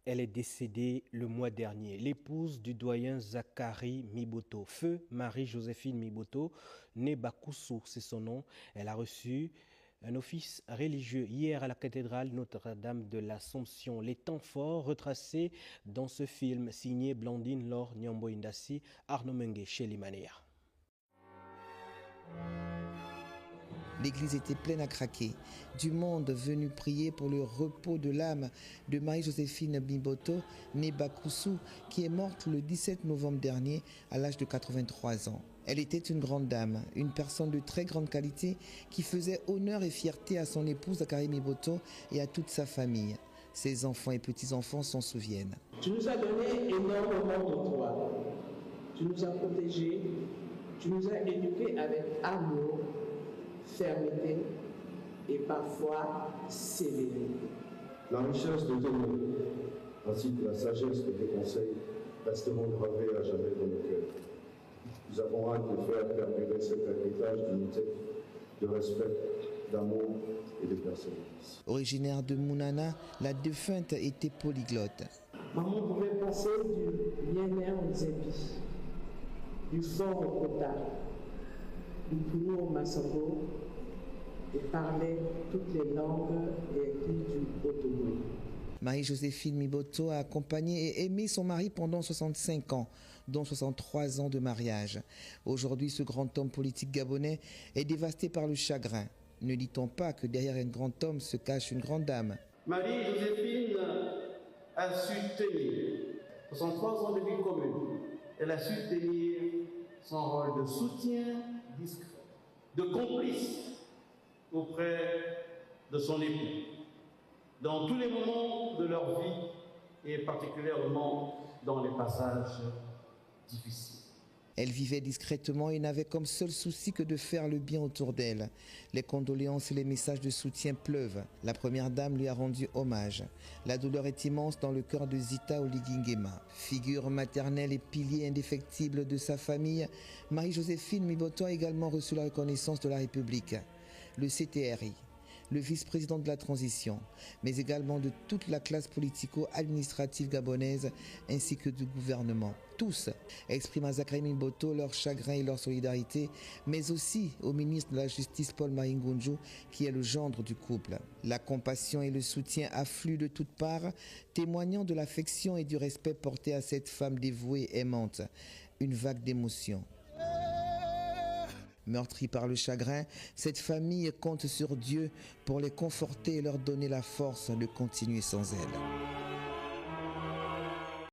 Elle est décédée le mois dernier. L'épouse du doyen Zachary Miboto, feu Marie-Joséphine Miboto, née Bakoussou, c'est son nom. Elle a reçu un office religieux hier à la cathédrale Notre-Dame de l'Assomption. Les temps forts retracés dans ce film signé Blandine Laure Nyambo Indassi, Arnaud Mengue chez Limanea. L'église était pleine à craquer. Du monde venu prier pour le repos de l'âme de Marie-Joséphine Miboto, née Bakoussou, qui est morte le 17 novembre dernier à l'âge de 83 ans. Elle était une grande dame, une personne de très grande qualité qui faisait honneur et fierté à son épouse Zachary Miboto et à toute sa famille. Ses enfants et petits-enfants s'en souviennent. Tu nous as donné énormément de toi. Tu nous as protégés. Tu nous as éduqués avec amour, fermeté et parfois sévérité. La richesse de tes mots, ainsi que la sagesse de tes conseils, resteront gravés à jamais dans nos cœurs. Nous avons hâte de faire perdurer cet héritage d'unité, de respect, d'amour et de persévérance. Originaire de Mounana, la défunte était polyglotte. Maman pouvait passer du bien-être aux épis, du fort au Kota, du Poulou au Massango, et parlait toutes les langues et écrits du Otogo. Marie-Joséphine Miboto a accompagné et aimé son mari pendant 65 ans, dont 63 ans de mariage. Aujourd'hui, ce grand homme politique gabonais est dévasté par le chagrin. Ne dit-on pas que derrière un grand homme se cache une grande dame? Marie-Joséphine a su tenir 63 ans de vie commune. Elle a su tenir son rôle de soutien discret, de complice auprès de son époux, dans tous les moments de leur vie et particulièrement dans les passages difficiles. Elle vivait discrètement et n'avait comme seul souci que de faire le bien autour d'elle. Les condoléances et les messages de soutien pleuvent. La première dame lui a rendu hommage. La douleur est immense dans le cœur de Zita Oligingema. Figure maternelle et pilier indéfectible de sa famille, Marie-Joséphine Miboto a également reçu la reconnaissance de la République, le CTRI, le vice-président de la transition, mais également de toute la classe politico-administrative gabonaise ainsi que du gouvernement. Tous expriment à Zachary Miboto leur chagrin et leur solidarité, mais aussi au ministre de la Justice Paul Mahingunju, qui est le gendre du couple. La compassion et le soutien affluent de toutes parts, témoignant de l'affection et du respect porté à cette femme dévouée et aimante. Une vague d'émotions. Meurtrie par le chagrin, cette famille compte sur Dieu pour les conforter et leur donner la force de continuer sans elle.